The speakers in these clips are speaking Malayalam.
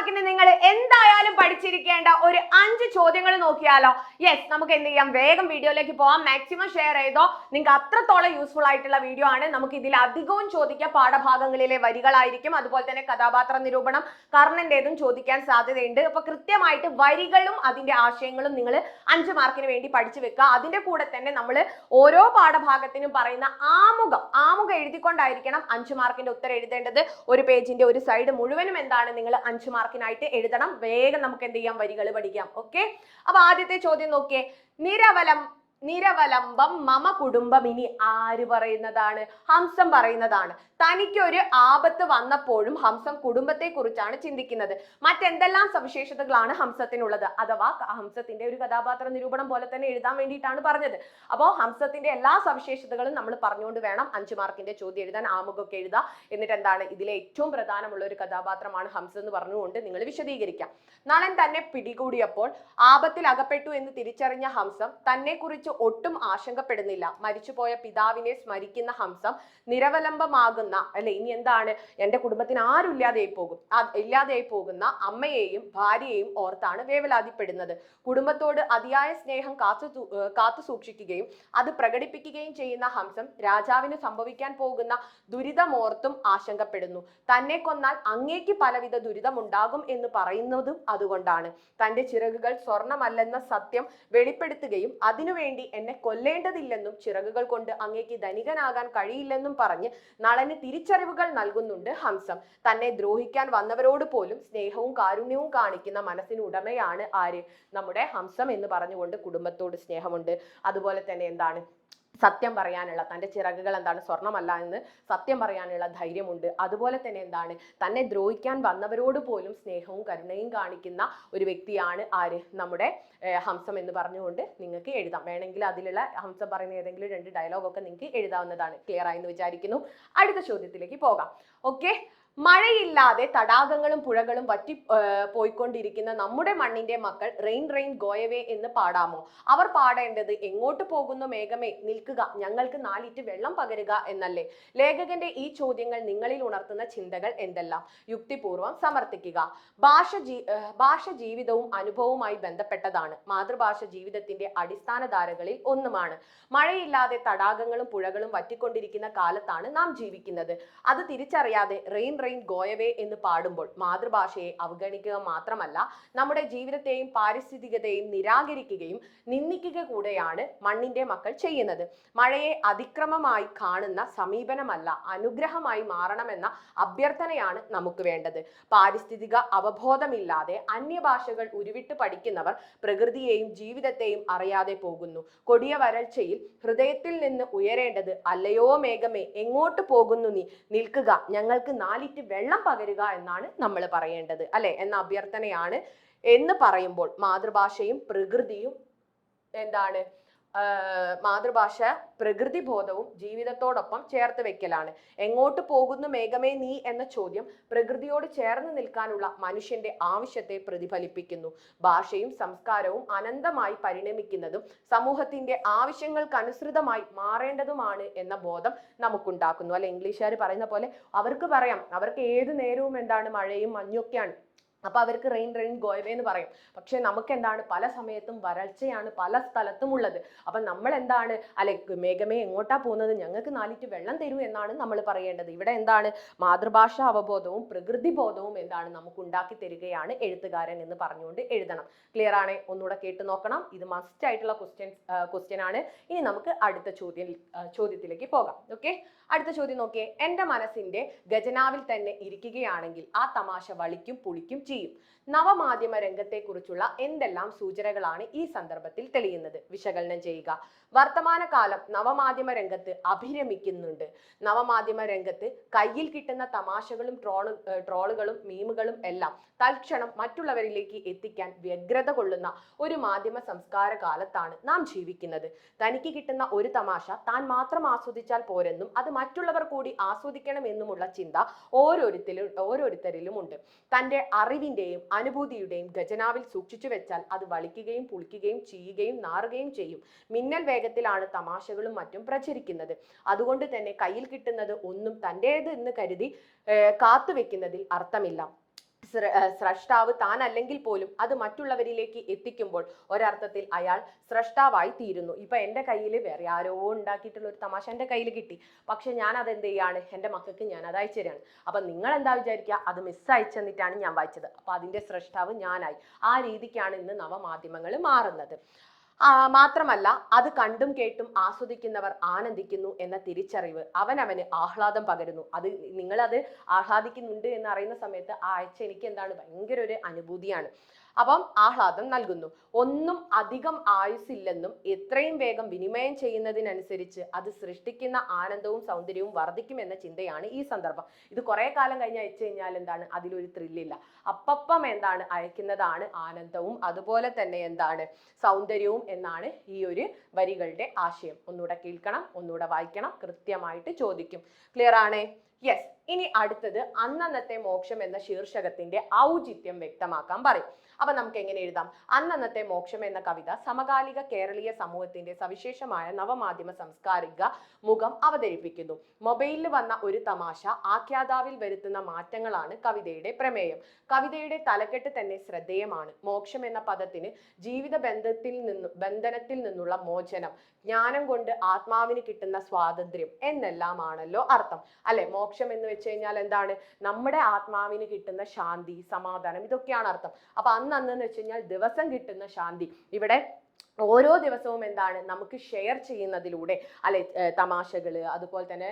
മാർക്കിന് നിങ്ങൾ എന്തായാലും പഠിച്ചിരിക്കേണ്ട ഒരു 5 ചോദ്യങ്ങൾ നോക്കിയാലോ? യെസ്, നമുക്ക് എന്ത് ചെയ്യാം, വേഗം വീഡിയോയിലേക്ക് പോവാം. മാക്സിമം ഷെയർ ചെയ്തോ. നിങ്ങൾക്ക് അത്രത്തോളം യൂസ്ഫുൾ ആയിട്ടുള്ള വീഡിയോ ആണ്. നമുക്ക് ഇതിൽ അധികവും ചോദിക്കുക പാഠഭാഗങ്ങളിലെ വരികളായിരിക്കും. അതുപോലെ തന്നെ കഥാപാത്ര നിരൂപണം കർണന്റേതും ചോദിക്കാൻ സാധ്യതയുണ്ട്. അപ്പൊ കൃത്യമായിട്ട് വരികളും അതിന്റെ ആശയങ്ങളും നിങ്ങൾ 5 മാർക്കിന് വേണ്ടി പഠിച്ചു വെക്കുക. അതിന്റെ കൂടെ തന്നെ നമ്മൾ ഓരോ പാഠഭാഗത്തിനും പറയുന്ന ആമുഖം എഴുതിക്കൊണ്ടായിരിക്കണം 5 മാർക്കിന്റെ ഉത്തരം എഴുതേണ്ടത്. ഒരു പേജിന്റെ ഒരു സൈഡ് മുഴുവനും എന്താണ് നിങ്ങൾ 5 മാർക്കിനായിട്ട് എഴുതണം. വേഗം നമുക്ക് എന്ത് ചെയ്യാം, വരികൾ പഠിക്കാം. ഓക്കെ, അപ്പൊ ആദ്യത്തെ ചോദ്യം നോക്കിയേ. നിരവലംബം മമ കുടുംബം ഇനി ആര് പറയുന്നതാണ്? ഹംസം പറയുന്നതാണ്. തനിക്കൊരു ആപത്ത് വന്നപ്പോഴും ഹംസം കുടുംബത്തെ കുറിച്ചാണ് ചിന്തിക്കുന്നത്. മറ്റെന്തെല്ലാം സവിശേഷതകളാണ് ഹംസത്തിനുള്ളത്? അഥവാ ഹംസത്തിന്റെ ഒരു കഥാപാത്ര നിരൂപണം പോലെ തന്നെ എഴുതാൻ വേണ്ടിയിട്ടാണ് പറഞ്ഞത്. അപ്പോൾ ഹംസത്തിന്റെ എല്ലാ സവിശേഷതകളും നമ്മൾ പറഞ്ഞുകൊണ്ട് വേണം 5 മാർക്കിന്റെ ചോദ്യം എഴുതാൻ. ആമുഖമൊക്കെ എഴുതുക. എന്നിട്ട് എന്താണ്, ഇതിലെ ഏറ്റവും പ്രധാനമുള്ള ഒരു കഥാപാത്രമാണ് ഹംസം എന്ന് പറഞ്ഞുകൊണ്ട് നിങ്ങൾ വിശദീകരിക്കാം. നളൻ തന്നെ പിടികൂടിയപ്പോൾ ആപത്തിൽ അകപ്പെട്ടു എന്ന് തിരിച്ചറിഞ്ഞ ഹംസം തന്നെ കുറിച്ച് ഒട്ടും ആശങ്കപ്പെടുന്നില്ല. മരിച്ചുപോയ പിതാവിനെ സ്മരിക്കുന്ന ഹംസം നിരവലംബമാകുന്ന ഇനി എന്താണ്, എന്റെ കുടുംബത്തിന് ആരും ഇല്ലാതെയായി പോകുന്ന അമ്മയെയും ഭാര്യയെയും ഓർത്താണ് വേവലാതിപ്പെടുന്നത്. കുടുംബത്തോട് അതിയായ സ്നേഹം കാത്തു സൂക്ഷിക്കുകയും അത് പ്രകടിപ്പിക്കുകയും ചെയ്യുന്ന ഹംസം രാജാവിന് സംഭവിക്കാൻ പോകുന്ന ദുരിതമോർത്തും ആശങ്കപ്പെടുന്നു. തന്നെ കൊന്നാൽ അങ്ങേക്ക് പലവിധ ദുരിതമുണ്ടാകും എന്ന് പറയുന്നതും അതുകൊണ്ടാണ്. തന്റെ ചിറകുകൾ സ്വർണമല്ലെന്ന സത്യം വെളിപ്പെടുത്തുകയും അതിനുവേണ്ടി എന്നെ കൊല്ലേണ്ടതില്ലെന്നും ചിറകുകൾ കൊണ്ട് അങ്ങേക്ക് ധനികനാകാൻ കഴിയില്ലെന്നും പറഞ്ഞ് നളന് തിരിച്ചറിവുകൾ നൽകുന്നുണ്ട് ഹംസം. തന്നെ ദ്രോഹിക്കാൻ വന്നവരോട് പോലും സ്നേഹവും കാരുണ്യവും കാണിക്കുന്ന മനസ്സിന് ഉടമയാണ് ആര്? നമ്മുടെ ഹംസം എന്ന് പറഞ്ഞുകൊണ്ട് കുടുംബത്തോട് സ്നേഹമുണ്ട്. അതുപോലെ തന്നെ എന്താണ്, സത്യം പറയാനുള്ള, തൻ്റെ ചിറകുകൾ എന്താണ് സ്വർണ്ണമല്ല എന്ന് സത്യം പറയാനുള്ള ധൈര്യമുണ്ട്. അതുപോലെ തന്നെ എന്താണ്, തന്നെ ദ്രോഹിക്കാൻ വന്നവരോട് പോലും സ്നേഹവും കരുണയും കാണിക്കുന്ന ഒരു വ്യക്തിയാണ് ആര്? നമ്മുടെ ഹംസം എന്ന് പറഞ്ഞുകൊണ്ട് നിങ്ങൾക്ക് എഴുതാം. വേണമെങ്കിൽ അതിലുള്ള ഹംസം പറയുന്ന ഏതെങ്കിലും 2 ഡയലോഗൊക്കെ നിങ്ങൾക്ക് എഴുതാവുന്നതാണ്. ക്ലിയർ ആയെന്ന് വിചാരിക്കുന്നു. അടുത്ത ചോദ്യത്തിലേക്ക് പോകാം. ഓക്കെ, മഴയില്ലാതെ തടാകങ്ങളും പുഴകളും വറ്റി പോയിക്കൊണ്ടിരിക്കുന്ന നമ്മുടെ മണ്ണിന്റെ മക്കൾ റെയിൻ ഗോയവേ എന്ന് പാടാമോ? അവർ പാടേണ്ടത് എങ്ങോട്ട് പോകുന്നു മേഘമേ നിൽക്കുക, ഞങ്ങൾക്ക് 4 ഇറ്റ് വെള്ളം പകരുക എന്നല്ലേ? ലേഖകന്റെ ഈ ചോദ്യങ്ങൾ നിങ്ങളിൽ ഉണർത്തുന്ന ചിന്തകൾ എന്തെല്ലാം? യുക്തിപൂർവം സമർത്ഥിക്കുക. ഭാഷ ജീവിതവും അനുഭവവുമായി ബന്ധപ്പെട്ടതാണ്. മാതൃഭാഷ ജീവിതത്തിന്റെ അടിസ്ഥാന ധാരകളിൽ ഒന്നുമാണ്. മഴയില്ലാതെ തടാകങ്ങളും പുഴകളും വറ്റിക്കൊണ്ടിരിക്കുന്ന കാലത്താണ് നാം ജീവിക്കുന്നത്. അത് തിരിച്ചറിയാതെ റെയിൻ ഗോയവേ എന്ന് പാടുമ്പോൾ മാതൃഭാഷയെ അവഗണിക്കുക മാത്രമല്ല, നമ്മുടെ ജീവിതത്തെയും പാരിസ്ഥിതികതയെയും നിരാകരിക്കുകയും നിന്ദിക്കുക കൂടെയാണ് മണ്ണിന്റെ മക്കൾ ചെയ്യുന്നത്. മഴയെ അതിക്രമമായി കാണുന്ന സമീപനമല്ല, അനുഗ്രഹമായി മാറണമെന്ന അഭ്യർത്ഥനയാണ് നമുക്ക് വേണ്ടത്. പാരിസ്ഥിതിക അവബോധമില്ലാതെ അന്യഭാഷകൾ ഉരുവിട്ട് പഠിക്കുന്നവർ പ്രകൃതിയെയും ജീവിതത്തെയും അറിയാതെ പോകുന്നു. കൊടിയ വരൾച്ചയിൽ ഹൃദയത്തിൽ നിന്ന് ഉയരേണ്ടത് അല്ലയോ മേഘമേ എങ്ങോട്ട് പോകുന്നു നീ നിൽക്കുക, ഞങ്ങൾക്ക് 4 ഇറ്റ് വെള്ളം പകരുക എന്നാണ് നമ്മൾ പറയേണ്ടത് അല്ലെ എന്ന അഭ്യർത്ഥനയാണ്. എന്ന് പറയുമ്പോൾ മാതൃഭാഷയും പ്രകൃതിയും എന്താണ്, മാതൃഭാഷ പ്രകൃതി ബോധവും ജീവിതത്തോടൊപ്പം ചേർത്ത് വെക്കലാണ്. എങ്ങോട്ട് പോകുന്നു മേഘമേ നീ എന്ന ചോദ്യം പ്രകൃതിയോട് ചേർന്ന് നിൽക്കാനുള്ള മനുഷ്യന്റെ ആവശ്യത്തെ പ്രതിഫലിപ്പിക്കുന്നു. ഭാഷയും സംസ്കാരവും അനന്തമായി പരിണമിക്കുന്നതും സമൂഹത്തിന്റെ ആവശ്യങ്ങൾക്കനുസൃതമായി മാറേണ്ടതുമാണ് എന്ന ബോധം നമുക്കുണ്ടാക്കുന്നു. അല്ലെ, ഇംഗ്ലീഷുകാർ പറയുന്ന പോലെ അവർക്ക് പറയാം, അവർക്ക് ഏത് നേരവും എന്താണ്, മഴയും മഞ്ഞൊക്കെയാണ്. അപ്പൊ അവർക്ക് റെയിൻ ഗോയവേ എന്ന് പറയും. പക്ഷെ നമുക്ക് എന്താണ്, പല സമയത്തും വരൾച്ചയാണ് പല സ്ഥലത്തും ഉള്ളത്. അപ്പൊ നമ്മൾ എന്താണ്, അല്ലെ, മേഘമേ എങ്ങോട്ടാ പോകുന്നത്, ഞങ്ങൾക്ക് 4 ഇറ്റ് വെള്ളം തരൂ എന്നാണ് നമ്മൾ പറയേണ്ടത്. ഇവിടെ എന്താണ്, മാതൃഭാഷ അവബോധവും പ്രകൃതി ബോധവും എന്താണ് നമുക്ക് ഉണ്ടാക്കി തരികയാണ് എഴുത്തുകാരൻ എന്ന് പറഞ്ഞുകൊണ്ട് എഴുതണം. ക്ലിയർ ആണ്? ഒന്നുകൂടെ കേട്ട് നോക്കണം. ഇത് മസ്റ്റ് ആയിട്ടുള്ള ക്വസ്റ്റ്യൻ ആണ്. ഇനി നമുക്ക് അടുത്ത ചോദ്യത്തിലേക്ക് പോകാം. ഓക്കെ, അടുത്ത ചോദ്യം നോക്കിയേ. എന്റെ മനസ്സിന്റെ ഖജനാവിൽ തന്നെ ഇരിക്കുകയാണെങ്കിൽ ആ തമാശ വളിക്കും പുളിക്കും ചെയ്യും. നവമാധ്യമ രംഗത്തെ കുറിച്ചുള്ള എന്തെല്ലാം സൂചനകളാണ് ഈ സന്ദർഭത്തിൽ തെളിയുന്നത്? വിശകലനം ചെയ്യുക. വർത്തമാനകാലം നവമാധ്യമ രംഗത്ത് അഭിരമിക്കുന്നുണ്ട്. നവമാധ്യമ രംഗത്ത് കയ്യിൽ കിട്ടുന്ന തമാശകളും ട്രോളുകളും മീമുകളും എല്ലാം തൽക്ഷണം മറ്റുള്ളവരിലേക്ക് എത്തിക്കാൻ വ്യഗ്രത കൊള്ളുന്ന ഒരു മാധ്യമ സംസ്കാര കാലത്താണ് നാം ജീവിക്കുന്നത്. തനിക്ക് കിട്ടുന്ന ഒരു തമാശ താൻ മാത്രം ആസ്വദിച്ചാൽ പോരെന്നും അത് മറ്റുള്ളവർ കൂടി ആസ്വദിക്കണമെന്നുമുള്ള ചിന്ത ഓരോരുത്തരിലും ഉണ്ട്. തൻ്റെ അറിവിന്റെയും അനുഭൂതിയുടെയും ഖജനാവിൽ സൂക്ഷിച്ചു വെച്ചാൽ അത് വളിക്കുകയും പുളിക്കുകയും ചെയ്യുകയും നാറുകയും ചെയ്യും. മിന്നൽ വേഗത്തിലാണ് തമാശകളും മറ്റും പ്രചരിക്കുന്നത്. അതുകൊണ്ട് തന്നെ കയ്യിൽ കിട്ടുന്നത് ഒന്നും തൻ്റേത് എന്ന് കരുതി കാത്തുവെക്കുന്നതിൽ അർത്ഥമില്ല. സ്രഷ്ടാവ് താൻ അല്ലെങ്കിൽ പോലും അത് മറ്റുള്ളവരിലേക്ക് എത്തിക്കുമ്പോൾ ഒരർത്ഥത്തിൽ അയാൾ സ്രഷ്ടാവായി തീരുന്നു. ഇപ്പൊ എൻ്റെ കയ്യിൽ വേറെ ആരോ ഉണ്ടാക്കിയിട്ടുള്ള ഒരു തമാശ എൻ്റെ കയ്യിൽ കിട്ടി, പക്ഷെ ഞാൻ അതെന്ത് ചെയ്യാണ്, എൻ്റെ മക്കൾക്ക് ഞാൻ അത് അയച്ചു തരാണ്. അപ്പൊ നിങ്ങൾ എന്താ വിചാരിക്കുക, അത് മിസ് അയച്ചു തന്നിട്ടാണ് ഞാൻ വായിച്ചത്, അപ്പൊ അതിന്റെ സ്രഷ്ടാവ് ഞാനായി. ആ രീതിക്കാണ് ഇന്ന് നവമാധ്യമങ്ങൾ മാറുന്നത്. മാത്രമല്ല, അത് കണ്ടും കേട്ടും ആസ്വദിക്കുന്നവർ ആനന്ദിക്കുന്നു എന്ന തിരിച്ചറിവ് അവനവന് ആഹ്ലാദം പകരുന്നു. അത് നിങ്ങളത് ആഹ്ലാദിക്കുന്നുണ്ട് എന്ന് അറിയുന്ന സമയത്ത് ആ ആഴ്ച എനിക്ക് എന്താണ് ഭയങ്കര ഒരു അനുഭൂതിയാണ്. അപ്പം ആഹ്ലാദം നൽകുന്നു. ഒന്നും അധികം ആയുസ്സില്ലെന്നും എത്രയും വേഗം വിനിമയം ചെയ്യുന്നതിനനുസരിച്ച് അത് സൃഷ്ടിക്കുന്ന ആനന്ദവും സൗന്ദര്യവും വർദ്ധിക്കുമെന്ന ചിന്തയാണ് ഈ സന്ദർഭം. ഇത് കുറെ കാലം കഴിഞ്ഞ് അയച്ചു കഴിഞ്ഞാൽ എന്താണ്, അതിലൊരു ത്രില്ലില്ല. അപ്പം എന്താണ് അയക്കുന്നതാണ് ആനന്ദവും അതുപോലെ തന്നെ എന്താണ് സൗന്ദര്യവും എന്നാണ് ഈ ഒരു വരികളുടെ ആശയം. ഒന്നുകൂടെ കേൾക്കണം, ഒന്നുകൂടെ വായിക്കണം, കൃത്യമായിട്ട് ചോദിക്കും. ക്ലിയർ ആണേ? യെസ്. ഇനി അടുത്തത് അന്നന്നത്തെ മോക്ഷം എന്ന ശീർഷകത്തിന്റെ ഔചിത്യം വ്യക്തമാക്കാൻ പറയും. അപ്പൊ നമുക്ക് എങ്ങനെ എഴുതാം? അന്നന്നത്തെ മോക്ഷം എന്ന കവിത സമകാലിക കേരളീയ സമൂഹത്തിന്റെ സവിശേഷമായ നവമാധ്യമ സാംസ്കാരിക മുഖം അവതരിപ്പിക്കുന്നു. മൊബൈലിൽ വന്ന ഒരു തമാശ ആഖ്യാതാവിൽ വരുത്തുന്ന മാറ്റങ്ങളാണ് കവിതയുടെ പ്രമേയം. കവിതയുടെ തലക്കെട്ട് തന്നെ ശ്രദ്ധേയമാണ്. മോക്ഷം എന്ന പദത്തിന് ജീവിത ബന്ധനത്തിൽ നിന്നുള്ള മോചനം, ജ്ഞാനം കൊണ്ട് ആത്മാവിന് കിട്ടുന്ന സ്വാതന്ത്ര്യം എന്നെല്ലാമാണല്ലോ അർത്ഥം, അല്ലെ? മോക്ഷം എന്ന് വെച്ച് കഴിഞ്ഞാൽ എന്താണ്? നമ്മുടെ ആത്മാവിന് കിട്ടുന്ന ശാന്തി, സമാധാനം, ഇതൊക്കെയാണ് അർത്ഥം. അപ്പൊ അന്നെന്ന് വെച്ച് കഴിഞ്ഞാൽ ദിവസം കിട്ടുന്ന ശാന്തി. ഇവിടെ ഓരോ ദിവസവും എന്താണ് നമുക്ക് ഷെയർ ചെയ്യുന്നതിലൂടെ, അല്ലെ, തമാശകള് അതുപോലെ തന്നെ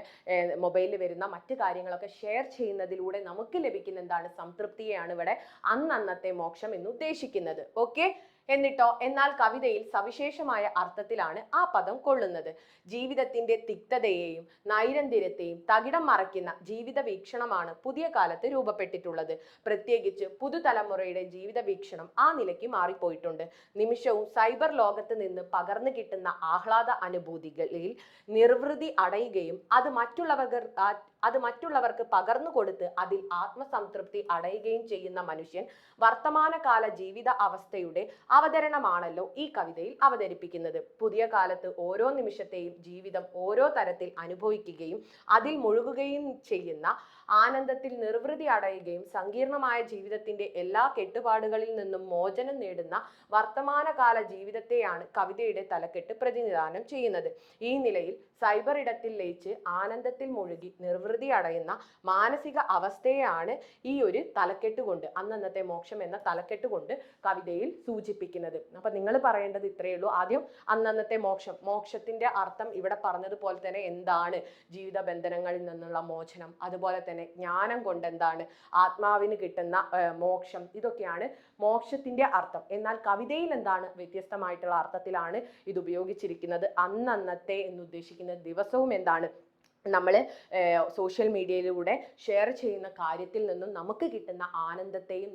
മൊബൈലിൽ വരുന്ന മറ്റു കാര്യങ്ങളൊക്കെ ഷെയർ ചെയ്യുന്നതിലൂടെ നമുക്ക് ലഭിക്കുന്ന എന്താണ് സംതൃപ്തിയെയാണ് ഇവിടെ അന്നന്നത്തെ മോക്ഷം എന്ന് ഉദ്ദേശിക്കുന്നത്. ഓക്കെ. എന്നിട്ടോ, എന്നാൽ കവിതയിൽ സവിശേഷമായ അർത്ഥത്തിലാണ് ആ പദം കൊള്ളുന്നത്. ജീവിതത്തിന്റെ തിക്തതയെയും നൈരന്തര്യത്തെയും തകിടം മറയ്ക്കുന്ന ജീവിത വീക്ഷണമാണ് പുതിയ കാലത്ത് രൂപപ്പെട്ടിട്ടുള്ളത്. പ്രത്യേകിച്ച് പുതുതലമുറയുടെ ജീവിത വീക്ഷണം ആ നിലയ്ക്ക് മാറിപ്പോയിട്ടുണ്ട്. നിമിഷവും സൈബർ ലോകത്ത് നിന്ന് പകർന്നു കിട്ടുന്ന ആഹ്ലാദ അനുഭൂതികളിൽ നിർവൃതി അടയുകയും അത് മറ്റുള്ളവർക്ക് പകർന്നു കൊടുത്ത് അതിൽ ആത്മസംതൃപ്തി അടയുകയും ചെയ്യുന്ന മനുഷ്യൻ വർത്തമാനകാല ജീവിത അവസ്ഥയുടെ അവതരണമാണല്ലോ ഈ കവിതയിൽ അവതരിപ്പിക്കുന്നത്. പുതിയ കാലത്ത് ഓരോ നിമിഷത്തെയും ജീവിതം ഓരോ തരത്തിൽ അനുഭവിക്കുകയും അതിൽ മുഴുകുകയും ചെയ്യുന്ന ആനന്ദത്തിൽ നിർവൃതി അടയുകയും സങ്കീർണമായ ജീവിതത്തിന്റെ എല്ലാ കെട്ടുപാടുകളിൽ നിന്നും മോചനം നേടുന്ന വർത്തമാനകാല ജീവിതത്തെയാണ് കവിതയുടെ തലക്കെട്ട് പ്രതിനിധാനം ചെയ്യുന്നത്. ഈ നിലയിൽ സൈബർ ഇടത്തിൽ ലയിച്ച് ആനന്ദത്തിൽ മുഴുകി നിർവൃതി അടയുന്ന മാനസിക അവസ്ഥയെയാണ് ഈ ഒരു തലക്കെട്ട് കൊണ്ട്, അന്നന്നത്തെ മോക്ഷം എന്ന തലക്കെട്ട് കൊണ്ട് കവിതയിൽ സൂചിപ്പിക്കുന്നത്. അപ്പൊ നിങ്ങൾ പറയേണ്ടത് ഇത്രയേ ഉള്ളൂ. ആദ്യം അന്നന്നത്തെ മോക്ഷം, മോക്ഷത്തിന്റെ അർത്ഥം ഇവിടെ പറഞ്ഞതുപോലെ തന്നെ എന്താണ്? ജീവിത ബന്ധനങ്ങളിൽ നിന്നുള്ള മോചനം, അതുപോലെ തന്നെ ജ്ഞാനം കൊണ്ട് എന്താണ് ആത്മാവിന് കിട്ടുന്ന മോക്ഷം, ഇതൊക്കെയാണ് മോക്ഷത്തിന്റെ അർത്ഥം. എന്നാൽ കവിതയിൽ എന്താണ് വ്യത്യസ്തമായിട്ടുള്ള അർത്ഥത്തിലാണ് ഇത് ഉപയോഗിച്ചിരിക്കുന്നത്. അന്നന്നത്തെ എന്ന് ഉദ്ദേശിക്കുന്ന ദിവസവും എന്താണ് നമ്മൾ സോഷ്യൽ മീഡിയയിലൂടെ ഷെയർ ചെയ്യുന്ന കാര്യത്തിൽ നിന്നും നമുക്ക് കിട്ടുന്ന ആനന്ദത്തെയും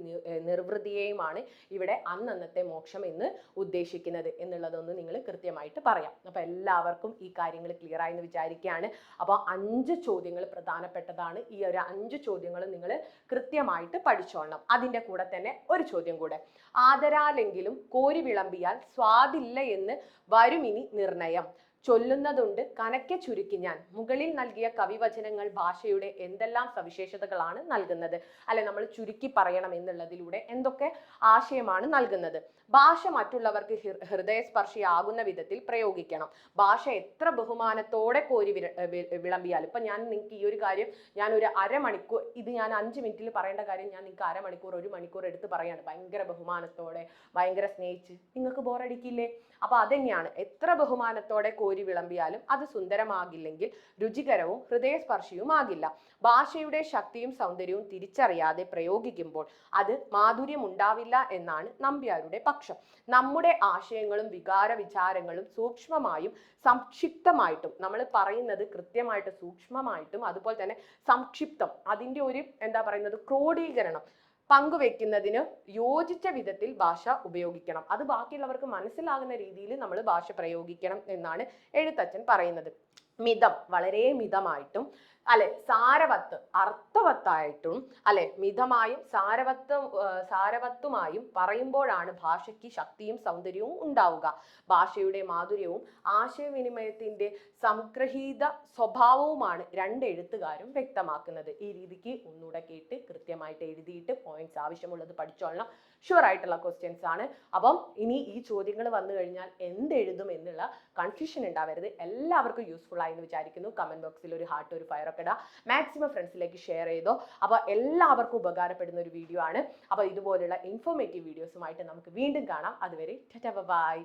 നിർവൃതിയെയുമാണ് ഇവിടെ അന്നന്നത്തെ മോക്ഷം എന്ന് ഉദ്ദേശിക്കുന്നത് എന്നുള്ളതൊന്ന് നിങ്ങൾ കൃത്യമായിട്ട് പറയാം. അപ്പോൾ എല്ലാവർക്കും ഈ കാര്യങ്ങൾ ക്ലിയർ ആയി എന്ന് വിചാരിക്കുകയാണ്. അപ്പോൾ 5 ചോദ്യങ്ങൾ പ്രധാനപ്പെട്ടതാണ്. ഈ ഒരു 5 ചോദ്യങ്ങൾ നിങ്ങൾ കൃത്യമായിട്ട് പഠിച്ചോളണം. അതിൻ്റെ കൂടെ തന്നെ ഒരു ചോദ്യം കൂടെ, ആദരാലെങ്കിലും കോരി വിളമ്പിയാൽ സ്വാദില്ല എന്ന് വരുമിനി നിർണയം. ചൊല്ലുന്നതുണ്ട് കനക്കെ ചുരുക്കി ഞാൻ. മുകളിൽ നൽകിയ കവിവചനങ്ങൾ ഭാഷയുടെ എന്തെല്ലാം സവിശേഷതകളാണ് നൽകുന്നത്? അല്ലെ, നമ്മൾ ചുരുക്കി പറയണം എന്നുള്ളതിലൂടെ എന്തൊക്കെ ആശയമാണ് നൽകുന്നത്? ഭാഷ മറ്റുള്ളവർക്ക് ഹൃദയസ്പർശിയാകുന്ന വിധത്തിൽ പ്രയോഗിക്കണം. ഭാഷ എത്ര ബഹുമാനത്തോടെ കോരി വിളമ്പിയാലും, ഇപ്പൊ ഞാൻ നിങ്ങൾക്ക് ഈ ഒരു കാര്യം ഞാൻ ഒരു അരമണിക്കൂർ, ഇത് ഞാൻ 5 മിനിറ്റിൽ പറയേണ്ട കാര്യം ഞാൻ നിങ്ങൾക്ക് അരമണിക്കൂർ 1 മണിക്കൂർ എടുത്ത് പറയാണ്, ഭയങ്കര ബഹുമാനത്തോടെ ഭയങ്കര സ്നേഹിച്ച്. നിങ്ങൾക്ക് ബോറടിക്കില്ലേ? അപ്പൊ അതെങ്ങനെയാണ്? എത്ര ബഹുമാനത്തോടെ കോരി വിളമ്പിയാലും അത് സുന്ദരമാകില്ലെങ്കിൽ രുചികരവും ഹൃദയസ്പർശിയുമാകില്ല. ഭാഷയുടെ ശക്തിയും സൗന്ദര്യവും തിരിച്ചറിയാതെ പ്രയോഗിക്കുമ്പോൾ അത് മാധുര്യം ഉണ്ടാവില്ല എന്നാണ് നമ്പ്യാരുടെ പക്ഷം. നമ്മുടെ ആശയങ്ങളും വികാര വിചാരങ്ങളും സൂക്ഷ്മമായും സംക്ഷിപ്തമായിട്ടും, നമ്മൾ പറയുന്നത് കൃത്യമായിട്ട് സൂക്ഷ്മമായിട്ടും അതുപോലെ തന്നെ സംക്ഷിപ്തം, അതിൻ്റെ ഒരു എന്താ പറയുന്നത് ക്രോഡീകരണം പങ്കുവെക്കുന്നതിന് യോജിച്ച വിധത്തിൽ ഭാഷ ഉപയോഗിക്കണം. അത് ബാക്കിയുള്ളവർക്ക് മനസ്സിലാകുന്ന രീതിയിൽ നമ്മൾ ഭാഷ പ്രയോഗിക്കണം എന്നാണ് എഴുത്തച്ഛൻ പറയുന്നത്. മിതം, വളരെ മിതമായിട്ടും അല്ലെ സാരവത്ത് അർത്ഥവത്തായിട്ടും അല്ലെ മിതമായും സാരവത്തുമായും പറയുമ്പോഴാണ് ഭാഷയ്ക്ക് ശക്തിയും സൗന്ദര്യവും ഉണ്ടാവുക. ഭാഷയുടെ മാധുര്യവും ആശയവിനിമയത്തിന്റെ സംഗ്രഹീത സ്വഭാവവുമാണ് രണ്ട് എഴുത്തുകാരും വ്യക്തമാക്കുന്നത്. ഈ രീതിക്ക് ഒന്നുകൂടെ കേട്ട് കൃത്യമായിട്ട് എഴുതിയിട്ട് പോയിന്റ്സ് ആവശ്യമുള്ളത് പഠിച്ചോളണം. ഷുവർ ആയിട്ടുള്ള ക്വസ്റ്റ്യൻസ് ആണ്. അപ്പം ഇനി ഈ ചോദ്യങ്ങൾ വന്നു കഴിഞ്ഞാൽ എന്തെഴുതും എന്നുള്ള കൺഫ്യൂഷൻ ഉണ്ടാവരുത്. എല്ലാവർക്കും യൂസ്ഫുൾ ആയി എന്ന് വിചാരിക്കുന്നു. കമന്റ് ബോക്സിൽ ഒരു ഹാർട്ട് ഒരു ഫയർ ഒക്കെ ഇടുക. മാക്സിമം ഫ്രണ്ട്സിലേക്ക് ഷെയർ ചെയ്തോ. അപ്പോൾ എല്ലാവർക്കും ഉപകാരപ്പെടുന്ന ഒരു വീഡിയോ ആണ്. അപ്പോൾ ഇതുപോലുള്ള ഇൻഫോർമേറ്റീവ് വീഡിയോസുമായിട്ട് നമുക്ക് വീണ്ടും കാണാം. അതുവരെ ബൈ.